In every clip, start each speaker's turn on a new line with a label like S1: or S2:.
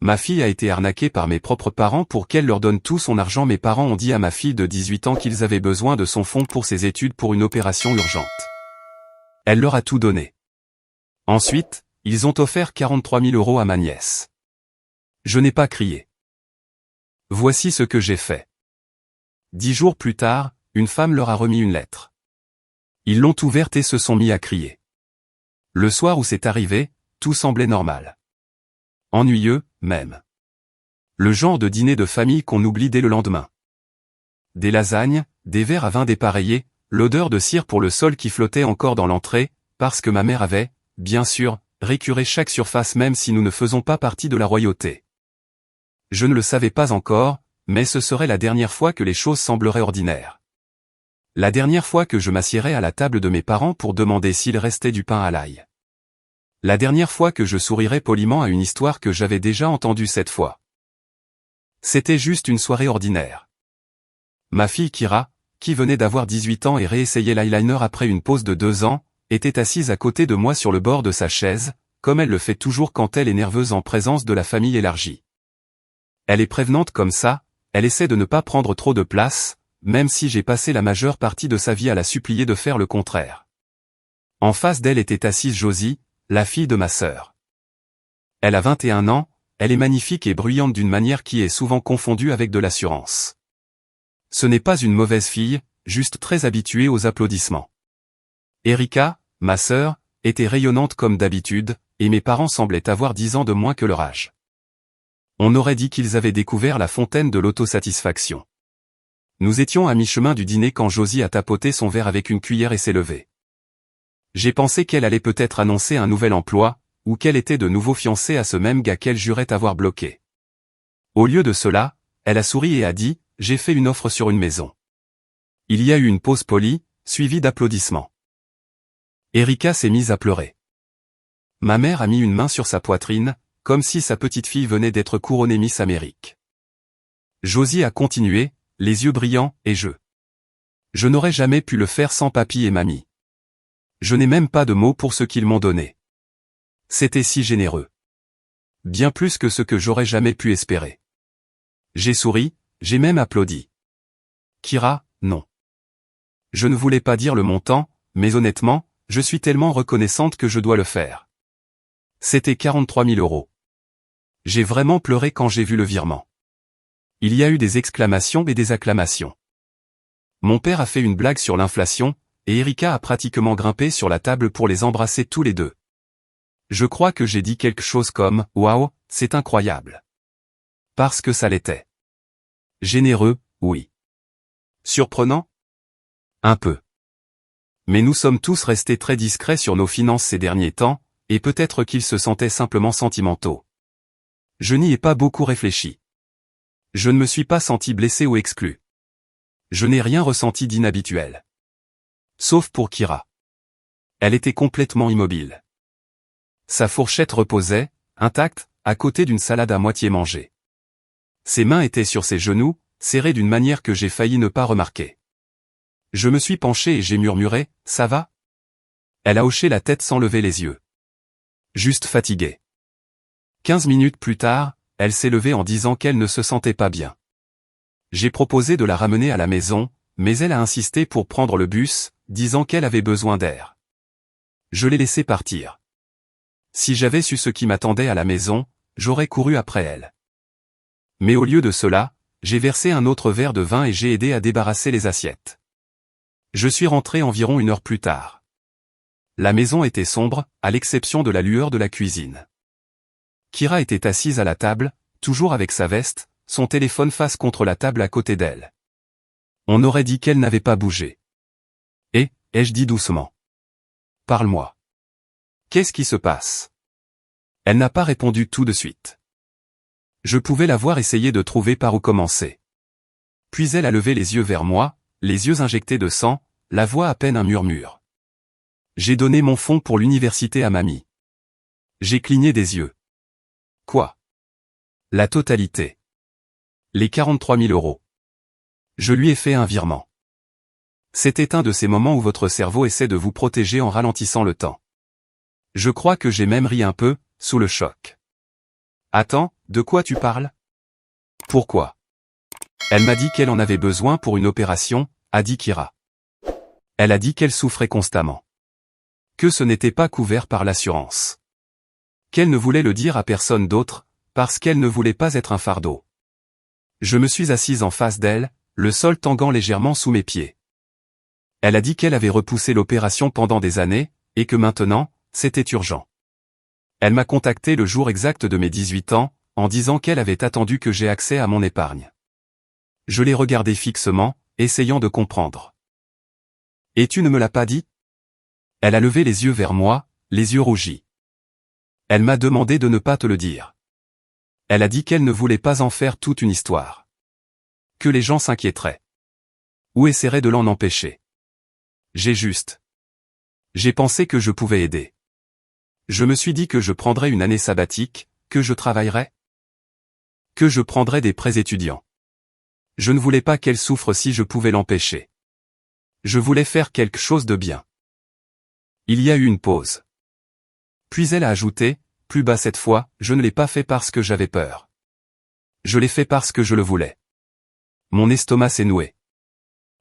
S1: Ma fille a été arnaquée par mes propres parents pour qu'elle leur donne tout son argent. Mes parents ont dit à ma fille de 18 ans qu'ils avaient besoin de son fonds pour ses études pour une opération urgente. Elle leur a tout donné. Ensuite, ils ont offert 43 000 € à ma nièce. Je n'ai pas crié. Voici ce que j'ai fait. 10 jours plus tard, une femme leur a remis une lettre. Ils l'ont ouverte et se sont mis à crier. Le soir où c'est arrivé, tout semblait normal. Ennuyeux, même. Le genre de dîner de famille qu'on oublie dès le lendemain. Des lasagnes, des verres à vin dépareillés, l'odeur de cire pour le sol qui flottait encore dans l'entrée, parce que ma mère avait, bien sûr, récuré chaque surface même si nous ne faisons pas partie de la royauté. Je ne le savais pas encore, mais ce serait la dernière fois que les choses sembleraient ordinaires. La dernière fois que je m'assiérais à la table de mes parents pour demander s'il restait du pain à l'ail. La dernière fois que je sourirais poliment à une histoire que j'avais déjà entendue cette fois. C'était juste une soirée ordinaire. Ma fille Kira, qui venait d'avoir 18 ans et réessayait l'eyeliner après une pause de 2 ans, était assise à côté de moi sur le bord de sa chaise, comme elle le fait toujours quand elle est nerveuse en présence de la famille élargie. Elle est prévenante comme ça, elle essaie de ne pas prendre trop de place, même si j'ai passé la majeure partie de sa vie à la supplier de faire le contraire. En face d'elle était assise Josie, la fille de ma sœur. Elle a 21 ans, elle est magnifique et bruyante d'une manière qui est souvent confondue avec de l'assurance. Ce n'est pas une mauvaise fille, juste très habituée aux applaudissements. Erika, ma sœur, était rayonnante comme d'habitude, et mes parents semblaient avoir 10 ans de moins que leur âge. On aurait dit qu'ils avaient découvert la fontaine de l'autosatisfaction. Nous étions à mi-chemin du dîner quand Josie a tapoté son verre avec une cuillère et s'est levée. J'ai pensé qu'elle allait peut-être annoncer un nouvel emploi, ou qu'elle était de nouveau fiancée à ce même gars qu'elle jurait avoir bloqué. Au lieu de cela, elle a souri et a dit « J'ai fait une offre sur une maison ». Il y a eu une pause polie, suivie d'applaudissements. Erika s'est mise à pleurer. Ma mère a mis une main sur sa poitrine, comme si sa petite fille venait d'être couronnée Miss Amérique. Josie a continué, les yeux brillants, et je n'aurais jamais pu le faire sans papy et mamie. Je n'ai même pas de mots pour ce qu'ils m'ont donné. C'était si généreux. Bien plus que ce que j'aurais jamais pu espérer. J'ai souri, j'ai même applaudi. Kira, non. Je ne voulais pas dire le montant, mais honnêtement, je suis tellement reconnaissante que je dois le faire. C'était 43 000 €. J'ai vraiment pleuré quand j'ai vu le virement. Il y a eu des exclamations et des acclamations. Mon père a fait une blague sur l'inflation, et Erika a pratiquement grimpé sur la table pour les embrasser tous les deux. Je crois que j'ai dit quelque chose comme « Waouh, c'est incroyable ». Parce que ça l'était. Généreux, oui. Surprenant? Un peu. Mais nous sommes tous restés très discrets sur nos finances ces derniers temps, et peut-être qu'ils se sentaient simplement sentimentaux. Je n'y ai pas beaucoup réfléchi. Je ne me suis pas senti blessé ou exclu. Je n'ai rien ressenti d'inhabituel. Sauf pour Kira. Elle était complètement immobile. Sa fourchette reposait, intacte, à côté d'une salade à moitié mangée. Ses mains étaient sur ses genoux, serrées d'une manière que j'ai failli ne pas remarquer. Je me suis penché et j'ai murmuré « Ça va ?» Elle a hoché la tête sans lever les yeux. Juste fatiguée. 15 minutes plus tard, elle s'est levée en disant qu'elle ne se sentait pas bien. J'ai proposé de la ramener à la maison, mais elle a insisté pour prendre le bus, disant qu'elle avait besoin d'air. Je l'ai laissée partir. Si j'avais su ce qui m'attendait à la maison, j'aurais couru après elle. Mais au lieu de cela, j'ai versé un autre verre de vin et j'ai aidé à débarrasser les assiettes. Je suis rentré environ 1 heure plus tard. La maison était sombre, à l'exception de la lueur de la cuisine. Kira était assise à la table, toujours avec sa veste, son téléphone face contre la table à côté d'elle. On aurait dit qu'elle n'avait pas bougé. Et, ai-je dit doucement. Parle-moi. Qu'est-ce qui se passe? Elle n'a pas répondu tout de suite. Je pouvais la voir essayer de trouver par où commencer. Puis elle a levé les yeux vers moi, les yeux injectés de sang, la voix à peine un murmure. J'ai donné mon fonds pour l'université à mamie. J'ai cligné des yeux. Quoi? La totalité. Les 43 000 €. Je lui ai fait un virement. C'était un de ces moments où votre cerveau essaie de vous protéger en ralentissant le temps. Je crois que j'ai même ri un peu, sous le choc. Attends, De quoi tu parles? Pourquoi? Elle m'a dit qu'elle en avait besoin pour une opération, a dit Kira. Elle a dit qu'elle souffrait constamment. Que ce n'était pas couvert par l'assurance. Qu'elle ne voulait le dire à personne d'autre, parce qu'elle ne voulait pas être un fardeau. Je me suis assise en face d'elle, le sol tanguant légèrement sous mes pieds. Elle a dit qu'elle avait repoussé l'opération pendant des années, et que maintenant, c'était urgent. Elle m'a contacté le jour exact de mes 18 ans, en disant qu'elle avait attendu que j'aie accès à mon épargne. Je l'ai regardée fixement, essayant de comprendre. Et tu ne me l'as pas dit? Elle a levé les yeux vers moi, les yeux rougis. Elle m'a demandé de ne pas te le dire. Elle a dit qu'elle ne voulait pas en faire toute une histoire. Que les gens s'inquiéteraient. Ou essaieraient de l'en empêcher. J'ai pensé que je pouvais aider. Je me suis dit que je prendrais une année sabbatique, que je travaillerais. Que je prendrais des prêts étudiants. Je ne voulais pas qu'elle souffre si je pouvais l'empêcher. Je voulais faire quelque chose de bien. Il y a eu une pause. Puis elle a ajouté, plus bas cette fois, je ne l'ai pas fait parce que j'avais peur. Je l'ai fait parce que je le voulais. Mon estomac s'est noué.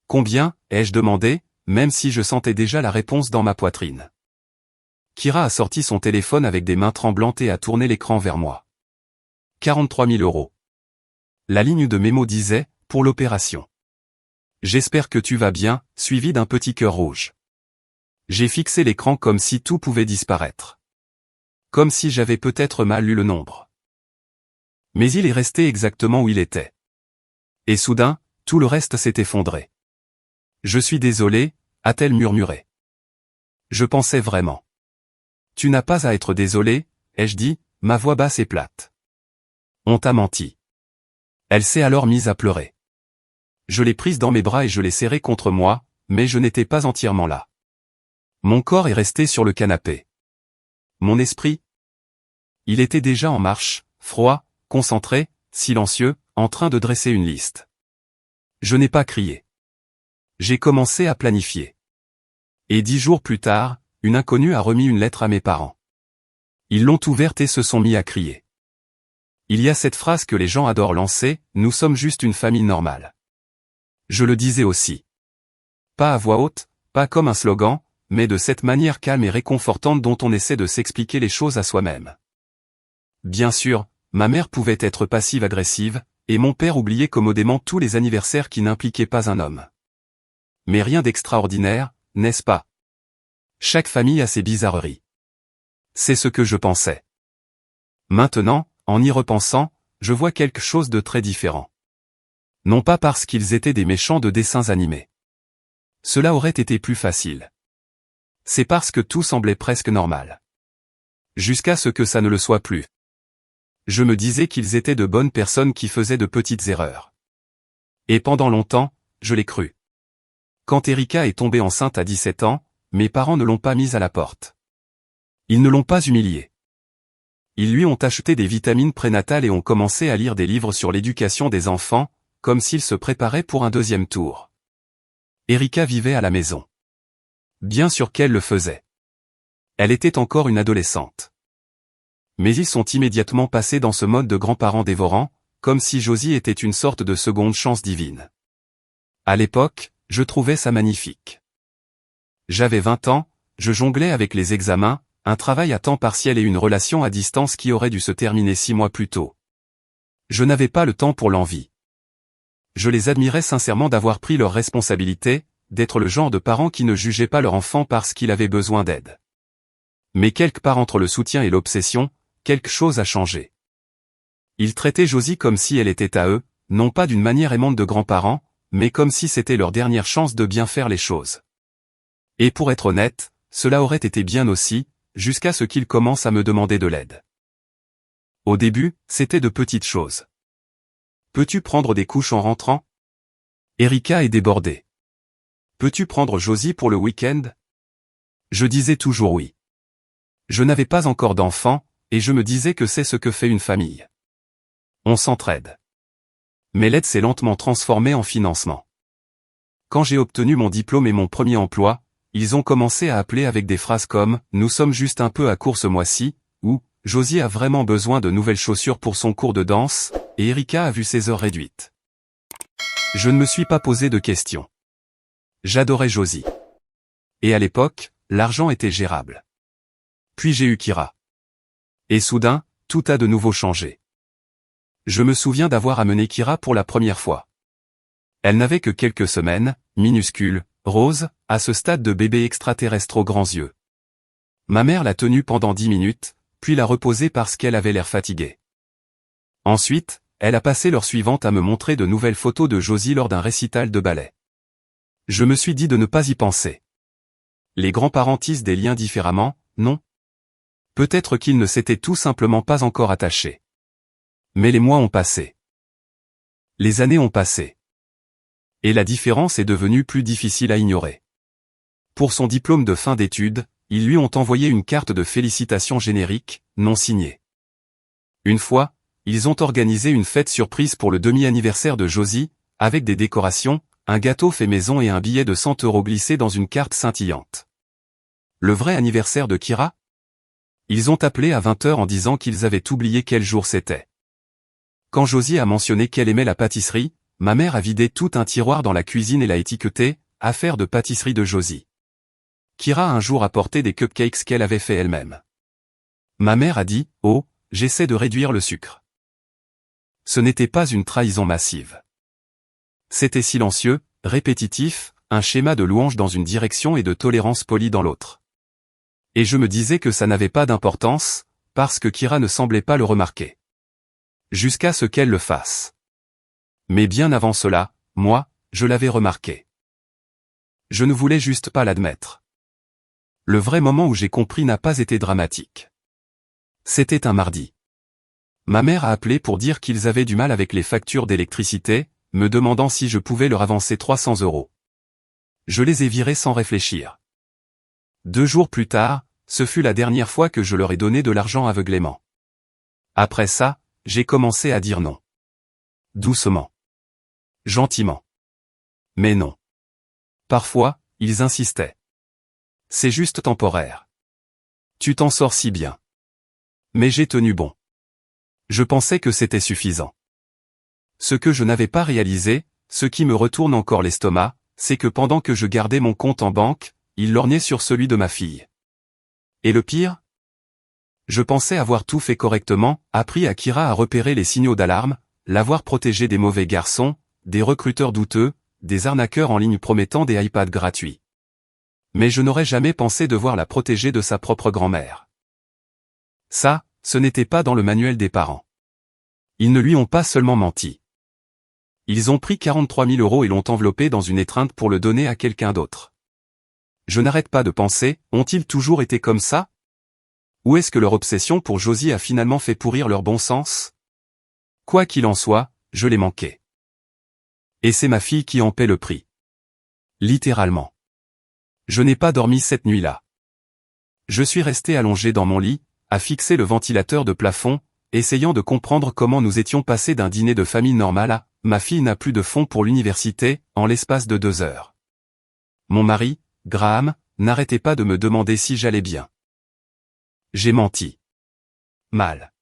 S1: Combien, ai-je demandé, même si je sentais déjà la réponse dans ma poitrine. Kira a sorti son téléphone avec des mains tremblantes et a tourné l'écran vers moi. 43 000 €. La ligne de mémo disait, pour l'opération. J'espère que tu vas bien, suivi d'un petit cœur rouge. J'ai fixé l'écran comme si tout pouvait disparaître. Comme si j'avais peut-être mal lu le nombre. Mais il est resté exactement où il était. Et soudain, tout le reste s'est effondré. Je suis désolé, a-t-elle murmuré. Je pensais vraiment. Tu n'as pas à être désolé, ai-je dit, ma voix basse et plate. On t'a menti. Elle s'est alors mise à pleurer. Je l'ai prise dans mes bras et je l'ai serrée contre moi, mais je n'étais pas entièrement là. Mon corps est resté sur le canapé. Mon esprit? Il était déjà en marche, froid, concentré, silencieux, en train de dresser une liste. Je n'ai pas crié. J'ai commencé à planifier. Et 10 jours plus tard, une inconnue a remis une lettre à mes parents. Ils l'ont ouverte et se sont mis à crier. Il y a cette phrase que les gens adorent lancer, nous sommes juste une famille normale. Je le disais aussi. Pas à voix haute, pas comme un slogan, mais de cette manière calme et réconfortante dont on essaie de s'expliquer les choses à soi-même. Bien sûr, ma mère pouvait être passive-agressive, et mon père oubliait commodément tous les anniversaires qui n'impliquaient pas un homme. Mais rien d'extraordinaire, n'est-ce pas? Chaque famille a ses bizarreries. C'est ce que je pensais. Maintenant, en y repensant, je vois quelque chose de très différent. Non pas parce qu'ils étaient des méchants de dessins animés. Cela aurait été plus facile. C'est parce que tout semblait presque normal. Jusqu'à ce que ça ne le soit plus. Je me disais qu'ils étaient de bonnes personnes qui faisaient de petites erreurs. Et pendant longtemps, je l'ai cru. Quand Erika est tombée enceinte à 17 ans, mes parents ne l'ont pas mise à la porte. Ils ne l'ont pas humiliée. Ils lui ont acheté des vitamines prénatales et ont commencé à lire des livres sur l'éducation des enfants, comme s'ils se préparaient pour un deuxième tour. Erika vivait à la maison. Bien sûr qu'elle le faisait. Elle était encore une adolescente. Mais ils sont immédiatement passés dans ce mode de grands-parents dévorants, comme si Josie était une sorte de seconde chance divine. À l'époque, je trouvais ça magnifique. J'avais 20 ans, je jonglais avec les examens, un travail à temps partiel et une relation à distance qui aurait dû se terminer 6 mois plus tôt. Je n'avais pas le temps pour l'envie. Je les admirais sincèrement d'avoir pris leurs responsabilités, d'être le genre de parents qui ne jugeaient pas leur enfant parce qu'il avait besoin d'aide. Mais quelque part entre le soutien et l'obsession, quelque chose a changé. Ils traitaient Josie comme si elle était à eux, non pas d'une manière aimante de grands-parents, mais comme si c'était leur dernière chance de bien faire les choses. Et pour être honnête, cela aurait été bien aussi, jusqu'à ce qu'ils commencent à me demander de l'aide. Au début, c'était de petites choses. Peux-tu prendre des couches en rentrant? Erika est débordée. Peux-tu prendre Josie pour le week-end? Je disais toujours oui. Je n'avais pas encore d'enfant, et je me disais que c'est ce que fait une famille. On s'entraide. Mais l'aide s'est lentement transformée en financement. Quand j'ai obtenu mon diplôme et mon premier emploi, ils ont commencé à appeler avec des phrases comme « Nous sommes juste un peu à court ce mois-ci » ou Josie a vraiment besoin de nouvelles chaussures pour son cours de danse, et Erika a vu ses heures réduites. Je ne me suis pas posé de questions. J'adorais Josie. Et à l'époque, l'argent était gérable. Puis j'ai eu Kira. Et soudain, tout a de nouveau changé. Je me souviens d'avoir amené Kira pour la première fois. Elle n'avait que quelques semaines, minuscule, rose, à ce stade de bébé extraterrestre aux grands yeux. Ma mère l'a tenue pendant 10 minutes, puis l'a reposée parce qu'elle avait l'air fatiguée. Ensuite, elle a passé l'heure suivante à me montrer de nouvelles photos de Josie lors d'un récital de ballet. Je me suis dit de ne pas y penser. Les grands-parents tissent des liens différemment, non? Peut-être qu'ils ne s'étaient tout simplement pas encore attachés. Mais les mois ont passé. Les années ont passé. Et la différence est devenue plus difficile à ignorer. Pour son diplôme de fin d'études, ils lui ont envoyé une carte de félicitations générique, non signée. Une fois, ils ont organisé une fête surprise pour le demi-anniversaire de Josie, avec des décorations, un gâteau fait maison et un billet de 100 € glissé dans une carte scintillante. Le vrai anniversaire de Kira? Ils ont appelé à 20 h en disant qu'ils avaient oublié quel jour c'était. Quand Josie a mentionné qu'elle aimait la pâtisserie, ma mère a vidé tout un tiroir dans la cuisine et l'a étiqueté « Affaire de pâtisserie de Josie ». Kira a un jour apporté des cupcakes qu'elle avait fait elle-même. Ma mère a dit « Oh, j'essaie de réduire le sucre ». Ce n'était pas une trahison massive. C'était silencieux, répétitif, un schéma de louange dans une direction et de tolérance polie dans l'autre. Et je me disais que ça n'avait pas d'importance, parce que Kira ne semblait pas le remarquer. Jusqu'à ce qu'elle le fasse. Mais bien avant cela, moi, je l'avais remarqué. Je ne voulais juste pas l'admettre. Le vrai moment où j'ai compris n'a pas été dramatique. C'était un mardi. Ma mère a appelé pour dire qu'ils avaient du mal avec les factures d'électricité, me demandant si je pouvais leur avancer 300 €. Je les ai virés sans réfléchir. 2 jours plus tard, ce fut la dernière fois que je leur ai donné de l'argent aveuglément. Après ça, j'ai commencé à dire non. Doucement. Gentiment. Mais non. Parfois, ils insistaient. C'est juste temporaire. Tu t'en sors si bien. Mais j'ai tenu bon. Je pensais que c'était suffisant. Ce que je n'avais pas réalisé, ce qui me retourne encore l'estomac, c'est que pendant que je gardais mon compte en banque, il lorgnait sur celui de ma fille. Et le pire? Je pensais avoir tout fait correctement, appris à Kira à repérer les signaux d'alarme, l'avoir protégé des mauvais garçons, des recruteurs douteux, des arnaqueurs en ligne promettant des iPads gratuits. Mais je n'aurais jamais pensé devoir la protéger de sa propre grand-mère. Ça, ce n'était pas dans le manuel des parents. Ils ne lui ont pas seulement menti. Ils ont pris 43 000 € et l'ont enveloppé dans une étreinte pour le donner à quelqu'un d'autre. Je n'arrête pas de penser, ont-ils toujours été comme ça? Ou est-ce que leur obsession pour Josie a finalement fait pourrir leur bon sens? Quoi qu'il en soit, je l'ai manqué. Et c'est ma fille qui en paie le prix. Littéralement. Je n'ai pas dormi cette nuit-là. Je suis resté allongé dans mon lit, à fixer le ventilateur de plafond, essayant de comprendre comment nous étions passés d'un dîner de famille normal à « ma fille n'a plus de fonds pour l'université » en l'espace de 2 heures. Mon mari, Graham, n'arrêtait pas de me demander si j'allais bien. J'ai menti. Mal.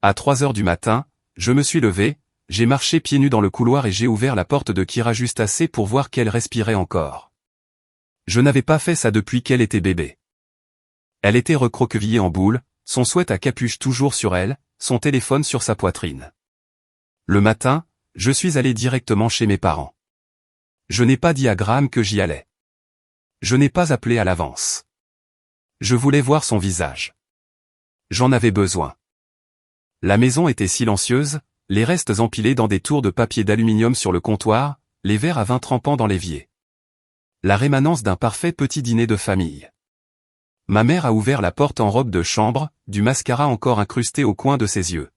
S1: À 3 h du matin, je me suis levé, j'ai marché pieds nus dans le couloir et j'ai ouvert la porte de Kira juste assez pour voir qu'elle respirait encore. Je n'avais pas fait ça depuis qu'elle était bébé. Elle était recroquevillée en boule, son sweat à capuche toujours sur elle, son téléphone sur sa poitrine. Le matin, je suis allé directement chez mes parents. Je n'ai pas dit à Graham que j'y allais. Je n'ai pas appelé à l'avance. Je voulais voir son visage. J'en avais besoin. La maison était silencieuse, les restes empilés dans des tours de papier d'aluminium sur le comptoir, les verres à vin trempant dans l'évier. La rémanence d'un parfait petit dîner de famille. Ma mère a ouvert la porte en robe de chambre, du mascara encore incrusté au coin de ses yeux.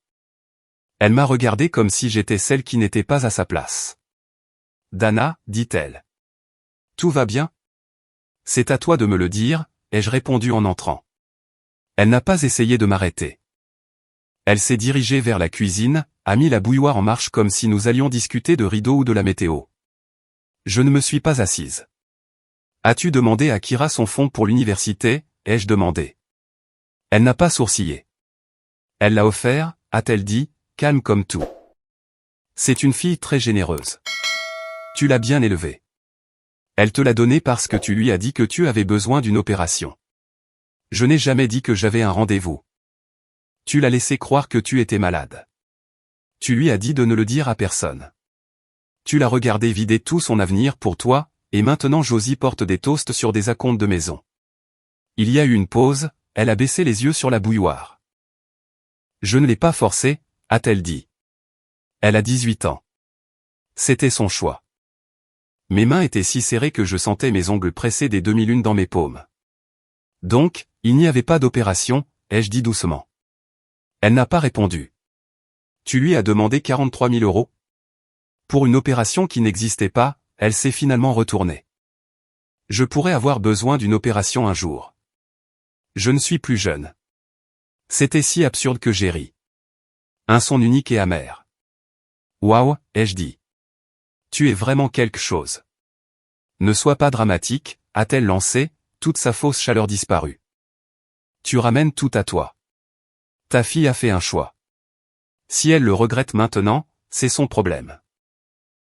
S1: Elle m'a regardé comme si j'étais celle qui n'était pas à sa place. « Dana, dit-elle. Tout va bien? C'est à toi de me le dire, ai-je répondu en entrant. Elle n'a pas essayé de m'arrêter. Elle s'est dirigée vers la cuisine, a mis la bouilloire en marche comme si nous allions discuter de rideaux ou de la météo. Je ne me suis pas assise. As-tu demandé à Kira son fonds pour l'université, ai-je demandé. Elle n'a pas sourcillé. Elle l'a offert, a-t-elle dit, calme comme tout. C'est une fille très généreuse. Tu l'as bien élevée. Elle te l'a donné parce que tu lui as dit que tu avais besoin d'une opération. Je n'ai jamais dit que j'avais un rendez-vous. Tu l'as laissé croire que tu étais malade. Tu lui as dit de ne le dire à personne. Tu l'as regardé vider tout son avenir pour toi, et maintenant Josie porte des toasts sur des acomptes de maison. Il y a eu une pause, elle a baissé les yeux sur la bouilloire. Je ne l'ai pas forcée, a-t-elle dit. Elle a 18 ans. C'était son choix. Mes mains étaient si serrées que je sentais mes ongles pressés des demi-lunes dans mes paumes. Donc, il n'y avait pas d'opération, ai-je dit doucement. Elle n'a pas répondu. Tu lui as demandé 43 000 euros? Pour une opération qui n'existait pas, elle s'est finalement retournée. Je pourrais avoir besoin d'une opération un jour. Je ne suis plus jeune. C'était si absurde que j'ai ri. Un son unique et amer. Waouh, ai-je dit. Tu es vraiment quelque chose. Ne sois pas dramatique, a-t-elle lancé, toute sa fausse chaleur disparue. Tu ramènes tout à toi. Ta fille a fait un choix. Si elle le regrette maintenant, c'est son problème.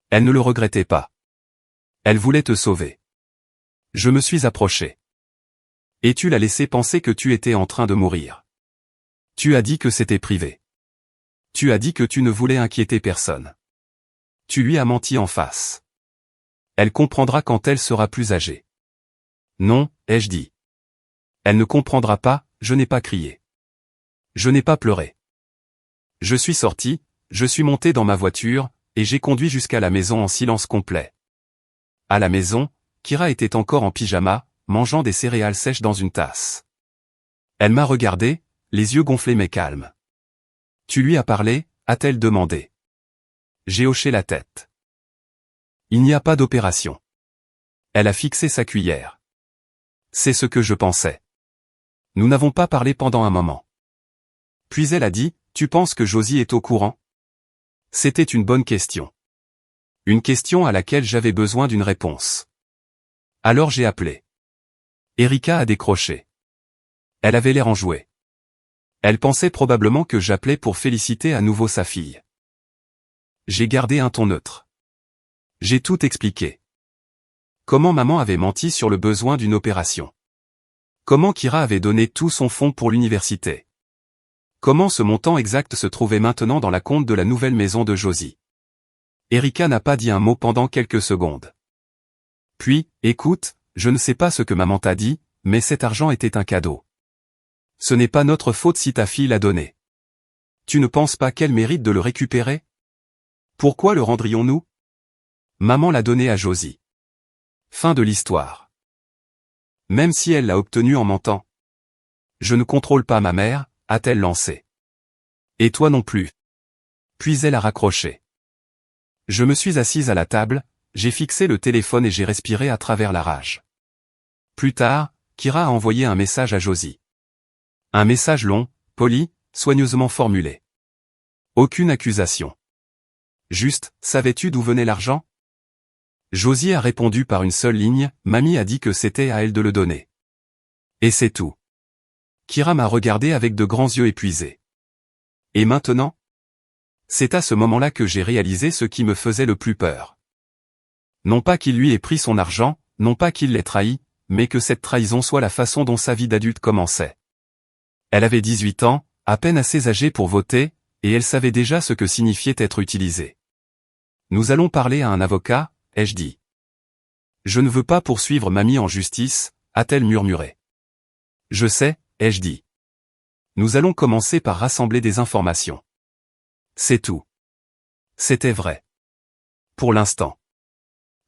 S1: Elle ne le regrettait pas. Elle voulait te sauver. Je me suis approché. Et tu l'as laissé penser que tu étais en train de mourir. Tu as dit que c'était privé. Tu as dit que tu ne voulais inquiéter personne. Tu lui as menti en face. Elle comprendra quand elle sera plus âgée. Non, ai-je dit. Elle ne comprendra pas, je n'ai pas crié. Je n'ai pas pleuré. Je suis sorti, je suis monté dans ma voiture, et j'ai conduit jusqu'à la maison en silence complet. À la maison, Kira était encore en pyjama, mangeant des céréales sèches dans une tasse. Elle m'a regardé, les yeux gonflés mais calmes. Tu lui as parlé, a-t-elle demandé. J'ai hoché la tête. Il n'y a pas d'opération. Elle a fixé sa cuillère. C'est ce que je pensais. Nous n'avons pas parlé pendant un moment. Puis elle a dit, tu penses que Josie est au courant? C'était une bonne question. Une question à laquelle j'avais besoin d'une réponse. Alors j'ai appelé. Erika a décroché. Elle avait l'air enjouée. Elle pensait probablement que j'appelais pour féliciter à nouveau sa fille. J'ai gardé un ton neutre. J'ai tout expliqué. Comment maman avait menti sur le besoin d'une opération. Comment Kira avait donné tout son fonds pour l'université. Comment ce montant exact se trouvait maintenant dans la compte de la nouvelle maison de Josie. Erika n'a pas dit un mot pendant quelques secondes. Puis, écoute, je ne sais pas ce que maman t'a dit, mais cet argent était un cadeau. Ce n'est pas notre faute si ta fille l'a donné. Tu ne penses pas qu'elle mérite de le récupérer? Pourquoi le rendrions-nous? Maman l'a donné à Josie. Fin de l'histoire. Même si elle l'a obtenu en mentant. Je ne contrôle pas ma mère, a-t-elle lancé. Et toi non plus. Puis elle a raccroché. Je me suis assise à la table, j'ai fixé le téléphone et j'ai respiré à travers la rage. Plus tard, Kira a envoyé un message à Josie. Un message long, poli, soigneusement formulé. Aucune accusation. Juste, savais-tu d'où venait l'argent? Josie a répondu par une seule ligne, mamie a dit que c'était à elle de le donner. Et c'est tout. Kira m'a regardé avec de grands yeux épuisés. Et maintenant? C'est à ce moment-là que j'ai réalisé ce qui me faisait le plus peur. Non pas qu'il lui ait pris son argent, non pas qu'il l'ait trahi, mais que cette trahison soit la façon dont sa vie d'adulte commençait. Elle avait 18 ans, à peine assez âgée pour voter, et elle savait déjà ce que signifiait être utilisée. Nous allons parler à un avocat, ai-je dit. Je ne veux pas poursuivre mamie en justice, a-t-elle murmuré. Je sais, ai-je dit. Nous allons commencer par rassembler des informations. C'est tout. C'était vrai. Pour l'instant.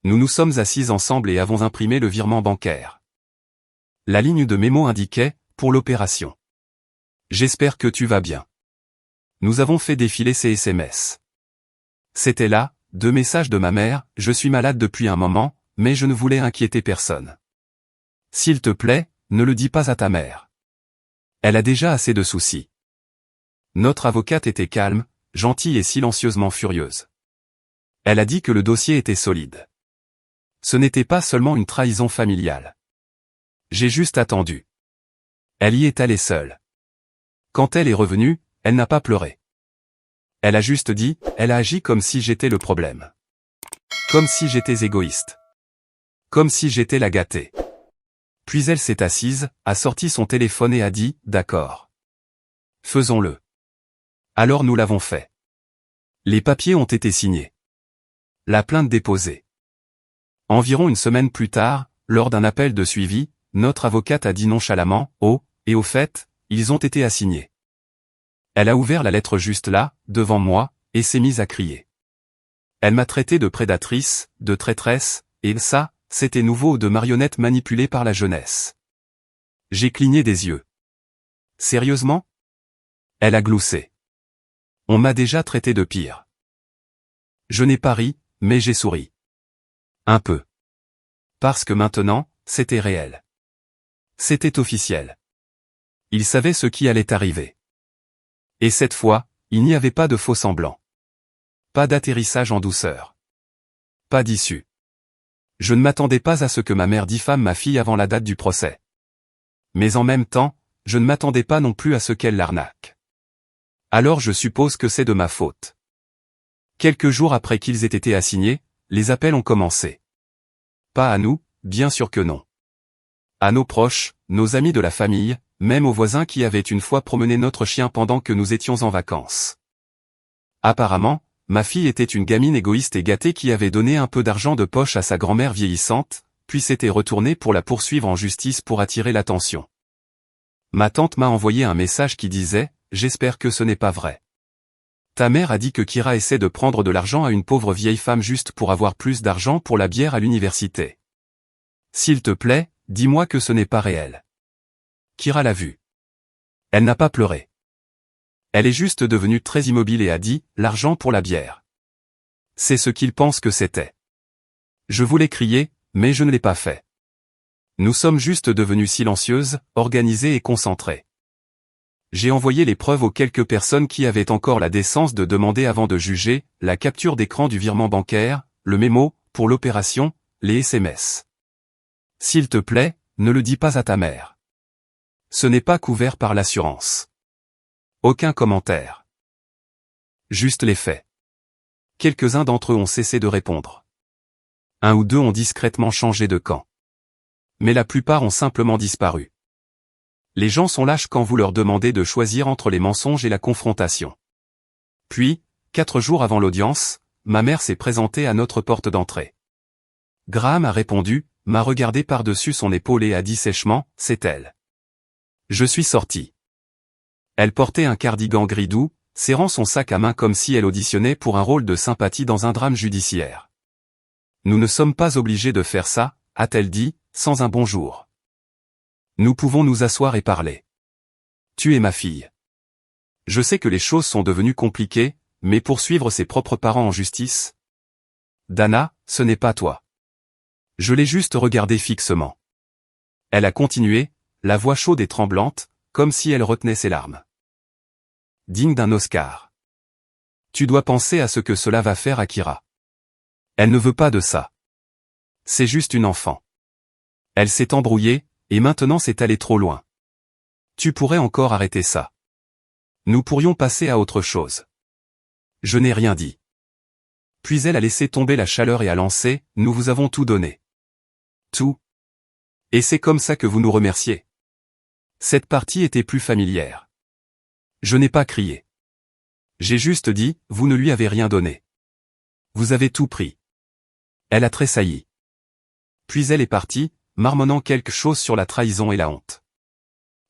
S1: Nous nous sommes assis ensemble et avons imprimé le virement bancaire. La ligne de mémo indiquait, pour l'opération. J'espère que tu vas bien. Nous avons fait défiler ces SMS. C'était là, 2 messages de ma mère, je suis malade depuis un moment, mais je ne voulais inquiéter personne. S'il te plaît, ne le dis pas à ta mère. Elle a déjà assez de soucis. Notre avocate était calme, gentille et silencieusement furieuse. Elle a dit que le dossier était solide. Ce n'était pas seulement une trahison familiale. J'ai juste attendu. Elle y est allée seule. Quand elle est revenue, elle n'a pas pleuré. Elle a juste dit, elle a agi comme si j'étais le problème. Comme si j'étais égoïste. Comme si j'étais la gâtée. Puis elle s'est assise, a sorti son téléphone et a dit, d'accord. Faisons-le. Alors nous l'avons fait. Les papiers ont été signés. La plainte déposée. Environ une semaine plus tard, lors d'un appel de suivi, notre avocate a dit nonchalamment, oh, et au fait, ils ont été assignés. Elle a ouvert la lettre juste là, devant moi, et s'est mise à crier. Elle m'a traité de prédatrice, de traîtresse, et ça, c'était nouveau, de marionnette manipulée par la jeunesse. J'ai cligné des yeux. Sérieusement? Elle a gloussé. On m'a déjà traité de pire. Je n'ai pas ri, mais j'ai souri. Un peu. Parce que maintenant, c'était réel. C'était officiel. Il savait ce qui allait arriver. Et cette fois, il n'y avait pas de faux semblants. Pas d'atterrissage en douceur. Pas d'issue. Je ne m'attendais pas à ce que ma mère diffame ma fille avant la date du procès. Mais en même temps, je ne m'attendais pas non plus à ce qu'elle l'arnaque. Alors je suppose que c'est de ma faute. Quelques jours après qu'ils aient été assignés, les appels ont commencé. Pas à nous, bien sûr que non. À nos proches, nos amis de la famille, même aux voisins qui avaient une fois promené notre chien pendant que nous étions en vacances. Apparemment, ma fille était une gamine égoïste et gâtée qui avait donné un peu d'argent de poche à sa grand-mère vieillissante, puis s'était retournée pour la poursuivre en justice pour attirer l'attention. Ma tante m'a envoyé un message qui disait « J'espère que ce n'est pas vrai. Ta mère a dit que Kira essaie de prendre de l'argent à une pauvre vieille femme juste pour avoir plus d'argent pour la bière à l'université. S'il te plaît, dis-moi que ce n'est pas réel. » Kira l'a vu. Elle n'a pas pleuré. Elle est juste devenue très immobile et a dit « L'argent pour la bière. » C'est ce qu'il pense que c'était. Je voulais crier, mais je ne l'ai pas fait. Nous sommes juste devenues silencieuses, organisées et concentrées. J'ai envoyé les preuves aux quelques personnes qui avaient encore la décence de demander avant de juger, la capture d'écran du virement bancaire, le mémo, pour l'opération, les SMS. S'il te plaît, ne le dis pas à ta mère. Ce n'est pas couvert par l'assurance. Aucun commentaire. Juste les faits. Quelques-uns d'entre eux ont cessé de répondre. Un ou deux ont discrètement changé de camp. Mais la plupart ont simplement disparu. Les gens sont lâches quand vous leur demandez de choisir entre les mensonges et la confrontation. Puis, 4 jours avant l'audience, ma mère s'est présentée à notre porte d'entrée. Graham a répondu, m'a regardé par-dessus son épaule et a dit sèchement, c'est elle. Je suis sorti. Elle portait un cardigan gris doux, serrant son sac à main comme si elle auditionnait pour un rôle de sympathie dans un drame judiciaire. Nous ne sommes pas obligés de faire ça, a-t-elle dit, sans un bonjour. Nous pouvons nous asseoir et parler. Tu es ma fille. Je sais que les choses sont devenues compliquées, mais poursuivre ses propres parents en justice? Dana, ce n'est pas toi. Je l'ai juste regardée fixement. Elle a continué, la voix chaude et tremblante, comme si elle retenait ses larmes. Digne d'un Oscar. Tu dois penser à ce que cela va faire à Kira. Elle ne veut pas de ça. C'est juste une enfant. Elle s'est embrouillée, et maintenant c'est allé trop loin. Tu pourrais encore arrêter ça. Nous pourrions passer à autre chose. Je n'ai rien dit. Puis elle a laissé tomber la chaleur et a lancé, nous vous avons tout donné. Tout. Et c'est comme ça que vous nous remerciez. Cette partie était plus familière. Je n'ai pas crié. J'ai juste dit, vous ne lui avez rien donné. Vous avez tout pris. Elle a tressailli. Puis elle est partie, marmonnant quelque chose sur la trahison et la honte.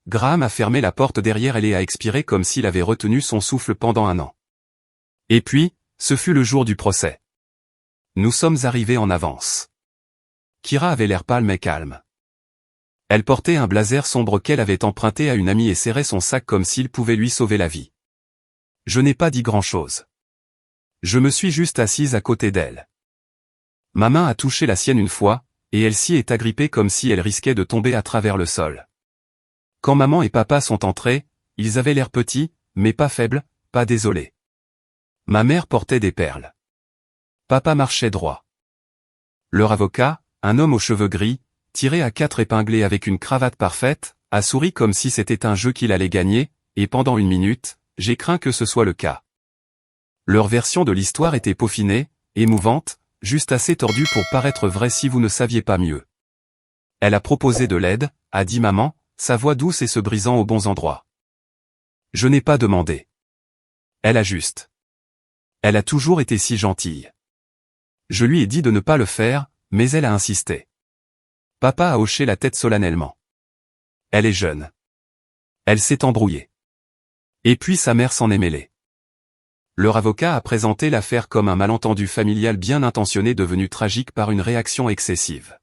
S1: Graham a fermé la porte derrière elle et a expiré comme s'il avait retenu son souffle pendant un an. Et puis, ce fut le jour du procès. Nous sommes arrivés en avance. Kira avait l'air pâle mais calme. Elle portait un blazer sombre qu'elle avait emprunté à une amie et serrait son sac comme s'il pouvait lui sauver la vie. Je n'ai pas dit grand-chose. Je me suis juste assise à côté d'elle. Ma main a touché la sienne une fois, et elle s'y est agrippée comme si elle risquait de tomber à travers le sol. Quand maman et papa sont entrés, ils avaient l'air petits, mais pas faibles, pas désolés. Ma mère portait des perles. Papa marchait droit. Leur avocat, un homme aux cheveux gris, tiré à 4 épingles avec une cravate parfaite, a souri comme si c'était un jeu qu'il allait gagner, et pendant 1 minute, j'ai craint que ce soit le cas. Leur version de l'histoire était peaufinée, émouvante, juste assez tordue pour paraître vraie si vous ne saviez pas mieux. Elle a proposé de l'aide, a dit maman, sa voix douce et se brisant aux bons endroits. Je n'ai pas demandé. Elle a juste. Elle a toujours été si gentille. Je lui ai dit de ne pas le faire, mais elle a insisté. Papa a hoché la tête solennellement. Elle est jeune. Elle s'est embrouillée. Et puis sa mère s'en est mêlée. Leur avocat a présenté l'affaire comme un malentendu familial bien intentionné devenu tragique par une réaction excessive.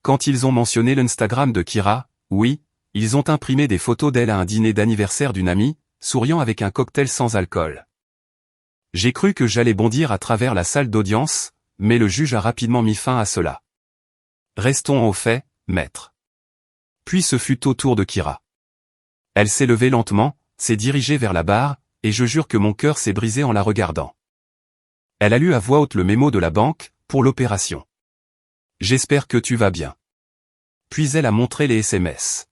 S1: Quand ils ont mentionné l'Instagram de Kyra, oui, ils ont imprimé des photos d'elle à un dîner d'anniversaire d'une amie, souriant avec un cocktail sans alcool. J'ai cru que j'allais bondir à travers la salle d'audience, mais le juge a rapidement mis fin à cela. Restons au fait, maître. Puis ce fut au tour de Kyra. Elle s'est levée lentement, s'est dirigée vers la barre, et je jure que mon cœur s'est brisé en la regardant. Elle a lu à voix haute le mémo de la banque, pour l'opération. J'espère que tu vas bien. Puis elle a montré les SMS.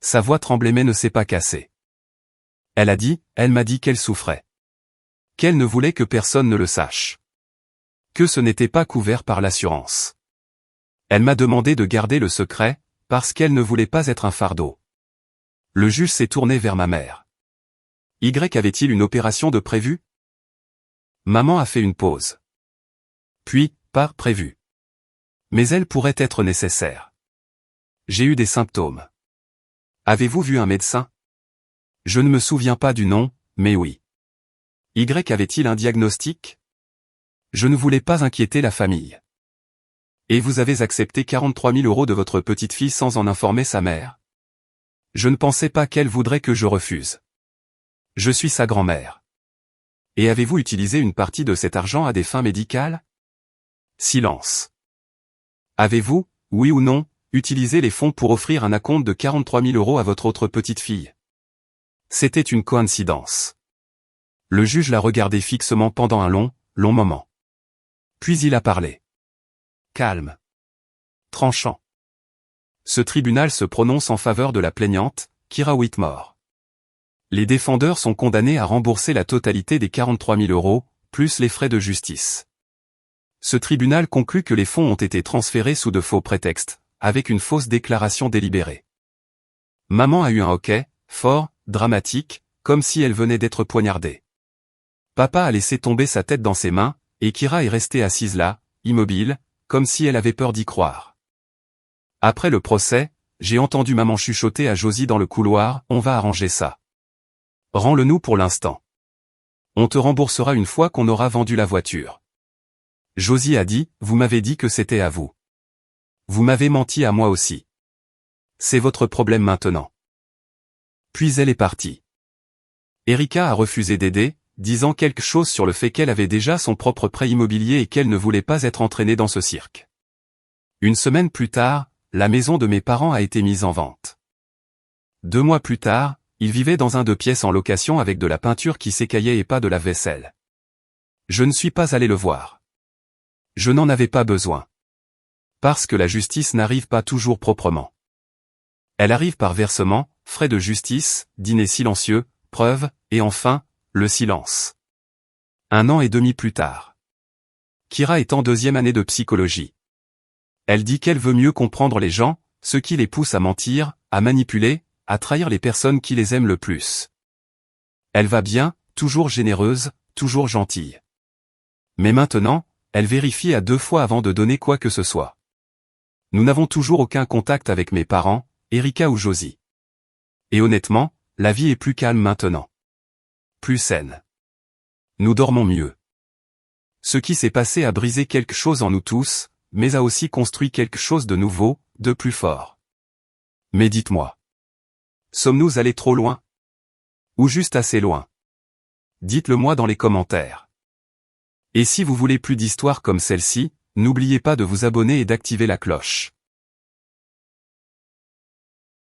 S1: Sa voix tremblait mais ne s'est pas cassée. Elle m'a dit qu'elle souffrait. Qu'elle ne voulait que personne ne le sache. Que ce n'était pas couvert par l'assurance. Elle m'a demandé de garder le secret, parce qu'elle ne voulait pas être un fardeau. Le juge s'est tourné vers ma mère. Y avait-il une opération de prévue? Maman a fait une pause. Puis, pas prévue. Mais elle pourrait être nécessaire. J'ai eu des symptômes. Avez-vous vu un médecin? Je ne me souviens pas du nom, mais oui. Y avait-il un diagnostic? Je ne voulais pas inquiéter la famille. Et vous avez accepté 43 000 € de votre petite-fille sans en informer sa mère? Je ne pensais pas qu'elle voudrait que je refuse. Je suis sa grand-mère. Et avez-vous utilisé une partie de cet argent à des fins médicales? Silence. Avez-vous, oui ou non, utilisé les fonds pour offrir un acompte de 43 000 € à votre autre petite-fille? C'était une coïncidence. Le juge l'a regardé fixement pendant un long moment. Puis il a parlé. Calme. Tranchant. Ce tribunal se prononce en faveur de la plaignante, Kyra Whitmore. Les défendeurs sont condamnés à rembourser la totalité des 43 000 €, plus les frais de justice. Ce tribunal conclut que les fonds ont été transférés sous de faux prétextes, avec une fausse déclaration délibérée. Maman a eu un hoquet, fort, dramatique, comme si elle venait d'être poignardée. Papa a laissé tomber sa tête dans ses mains, et Kyra est restée assise là, immobile, comme si elle avait peur d'y croire. Après le procès, j'ai entendu maman chuchoter à Josie dans le couloir, on va arranger ça. Rends-le-nous pour l'instant. On te remboursera une fois qu'on aura vendu la voiture. Josie a dit, vous m'avez dit que c'était à vous. Vous m'avez menti à moi aussi. C'est votre problème maintenant. Puis elle est partie. Erika a refusé d'aider, disant quelque chose sur le fait qu'elle avait déjà son propre prêt immobilier et qu'elle ne voulait pas être entraînée dans ce cirque. Une semaine plus tard, la maison de mes parents a été mise en vente. 2 mois plus tard, ils vivaient dans un 2 pièces en location avec de la peinture qui s'écaillait et pas de la vaisselle. Je ne suis pas allé le voir. Je n'en avais pas besoin. Parce que la justice n'arrive pas toujours proprement. Elle arrive par versement, frais de justice, dîner silencieux, preuves, et enfin, le silence. 1 an et demi plus tard. Kyra est en 2e année de psychologie. Elle dit qu'elle veut mieux comprendre les gens, ce qui les pousse à mentir, à manipuler, à trahir les personnes qui les aiment le plus. Elle va bien, toujours généreuse, toujours gentille. Mais maintenant, elle vérifie à 2 fois avant de donner quoi que ce soit. Nous n'avons toujours aucun contact avec mes parents, Erika ou Josie. Et honnêtement, la vie est plus calme maintenant. Plus saine. Nous dormons mieux. Ce qui s'est passé a brisé quelque chose en nous tous, mais a aussi construit quelque chose de nouveau, de plus fort. Mais dites-moi. Sommes-nous allés trop loin? Ou juste assez loin? Dites-le moi dans les commentaires. Et si vous voulez plus d'histoires comme celle-ci, n'oubliez pas de vous abonner et d'activer la cloche.